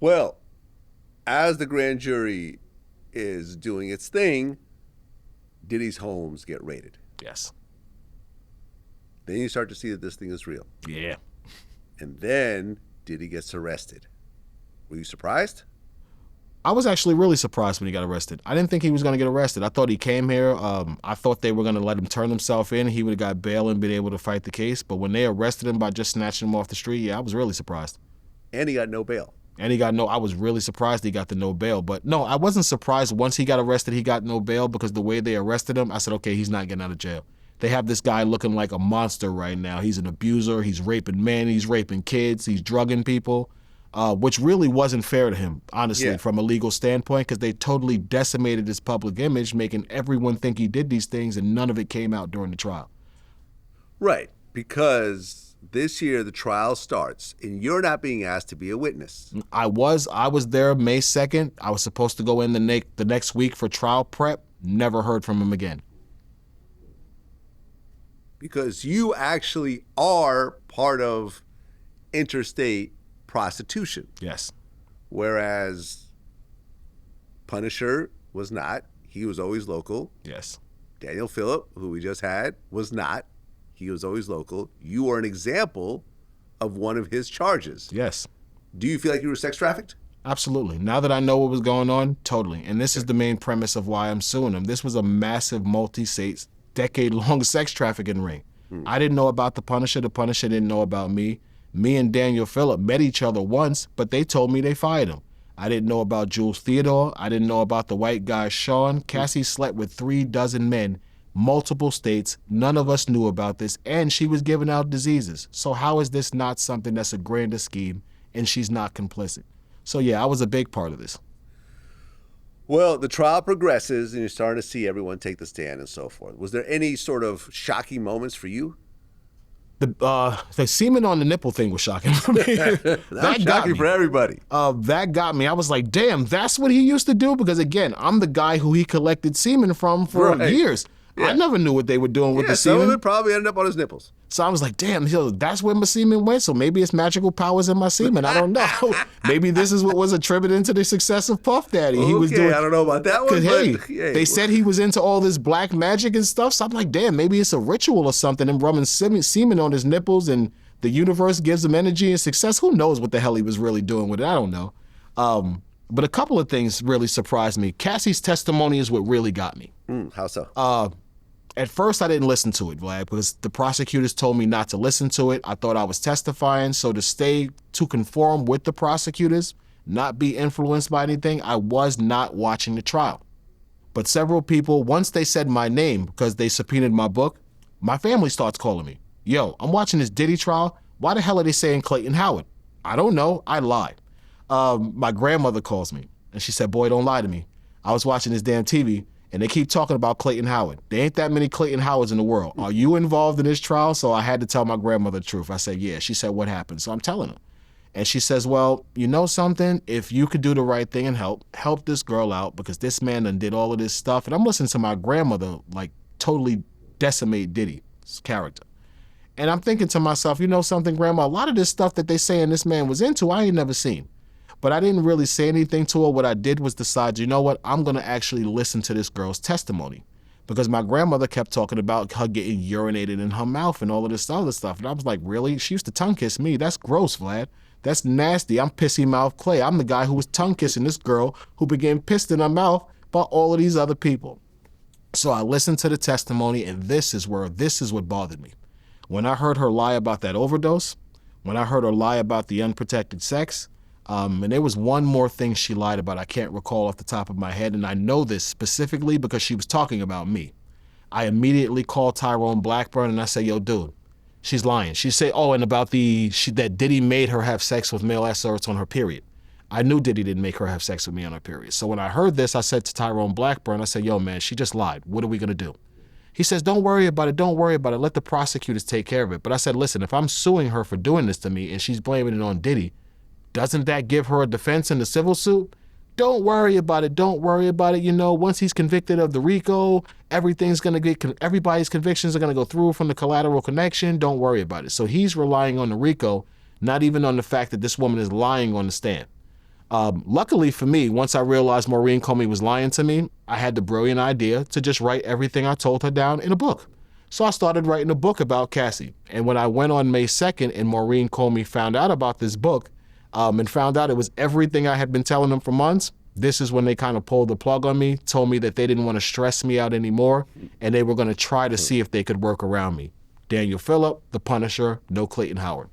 Well, as the grand jury is doing its thing, Diddy's homes get raided. Yes. Then you start to see that this thing is real. Yeah. And then Diddy gets arrested. Were you surprised? I was actually really surprised when he got arrested. I didn't think he was going to get arrested. I thought he came here. I thought they were going to let him turn himself in. He would have got bail and been able to fight the case. But when they arrested him by just snatching him off the street, yeah, I was really surprised. And he got no bail. I was really surprised he got the no bail. But no, I wasn't surprised once he got arrested he got no bail, because the way they arrested him, I said, okay, he's not getting out of jail. They have this guy looking like a monster right now. He's an abuser. He's raping men. He's raping kids. He's drugging people. Which really wasn't fair to him, honestly, from a legal standpoint, because they totally decimated his public image, making everyone think he did these things, and none of it came out during the trial. Right, because this year the trial starts, and you're not being asked to be a witness. I was there May 2nd. I was supposed to go in the next week for trial prep. Never heard from him again. Because you actually are part of interstate prostitution. Yes. Whereas Punisher was not. He was always local. Yes. Daniel Phillip, who we just had, was not. He was always local. You are an example of one of his charges. Yes. Do you feel like you were sex trafficked? Absolutely. Now that I know what was going on, totally. And this is the main premise of why I'm suing him. This was a massive multi-state, decade-long sex trafficking ring. I didn't know about the Punisher. The Punisher didn't know about me. Me and Daniel Phillip met each other once, but they told me they fired him. I didn't know about Jules Theodore. I didn't know about the white guy, Sean. Cassie slept with 36 men, multiple states. None of us knew about this, and she was giving out diseases. So how is this not something that's a grander scheme, and she's not complicit? So yeah, I was a big part of this. Well, the trial progresses, and you're starting to see everyone take the stand and so forth. Was there any sort of shocking moments for you? The semen on the nipple thing was shocking for me. That got me. For everybody. That got me. I was like, damn, that's what he used to do? Because again, I'm the guy who he collected semen from for years. Yeah. I never knew what they were doing with the semen. Some of it probably ended up on his nipples. So I was like, damn, that's where my semen went. So maybe it's magical powers in my semen. I don't know. Maybe this is what was attributed to the success of Puff Daddy. Okay, he was doing, I don't know about that one. They said he was into all this black magic and stuff. So I'm like, damn, maybe it's a ritual or something. And rubbing semen on his nipples and the universe gives him energy and success. Who knows what the hell he was really doing with it? I don't know. But a couple of things really surprised me. Cassie's testimony is what really got me. How so? At first, I didn't listen to it, Vlad, because the prosecutors told me not to listen to it. I thought I was testifying. So to conform with the prosecutors, not be influenced by anything, I was not watching the trial. But several people, once they said my name, because they subpoenaed my book, my family starts calling me. Yo, I'm watching this Diddy trial. Why the hell are they saying Clayton Howard? I don't know. I lied. My grandmother calls me, and she said, boy, don't lie to me. I was watching this damn TV, and they keep talking about Clayton Howard. There ain't that many Clayton Howards in the world. Are you involved in this trial? So I had to tell my grandmother the truth. I said, yeah. She said, what happened? So I'm telling her. And she says, well, you know something? If you could do the right thing and help this girl out, because this man done did all of this stuff. And I'm listening to my grandmother like totally decimate Diddy's character. And I'm thinking to myself, you know something, Grandma? A lot of this stuff that they saying this man was into, I ain't never seen. But I didn't really say anything to her. What I did was decide, you know what? I'm going to actually listen to this girl's testimony. Because my grandmother kept talking about her getting urinated in her mouth and all of this other stuff. And I was like, really? She used to tongue kiss me. That's gross, Vlad. That's nasty. I'm Pissy Mouth Clay. I'm the guy who was tongue kissing this girl who began pissed in her mouth by all of these other people. So I listened to the testimony, and this is what bothered me. When I heard her lie about that overdose, when I heard her lie about the unprotected sex, and there was one more thing she lied about I can't recall off the top of my head, and I know this specifically because she was talking about me. I immediately called Tyrone Blackburn, and I said, yo, dude, she's lying. She said, oh, and about that Diddy made her have sex with male escorts on her period. I knew Diddy didn't make her have sex with me on her period. So when I heard this, I said to Tyrone Blackburn, I said, yo, man, she just lied. What are we going to do? He says, don't worry about it. Don't worry about it. Let the prosecutors take care of it. But I said, listen, if I'm suing her for doing this to me and she's blaming it on Diddy, doesn't that give her a defense in the civil suit? Don't worry about it. Don't worry about it. You know, once he's convicted of the RICO, everybody's convictions are going to go through from the collateral connection. Don't worry about it. So he's relying on the RICO, not even on the fact that this woman is lying on the stand. Luckily for me, once I realized Maureen Comey was lying to me, I had the brilliant idea to just write everything I told her down in a book. So I started writing a book about Cassie. And when I went on May 2nd and Maureen Comey found out about this book and found out it was everything I had been telling them for months, this is when they kind of pulled the plug on me, told me that they didn't want to stress me out anymore, and they were going to try to see if they could work around me. Daniel Phillip, The Punisher, no Clayton Howard.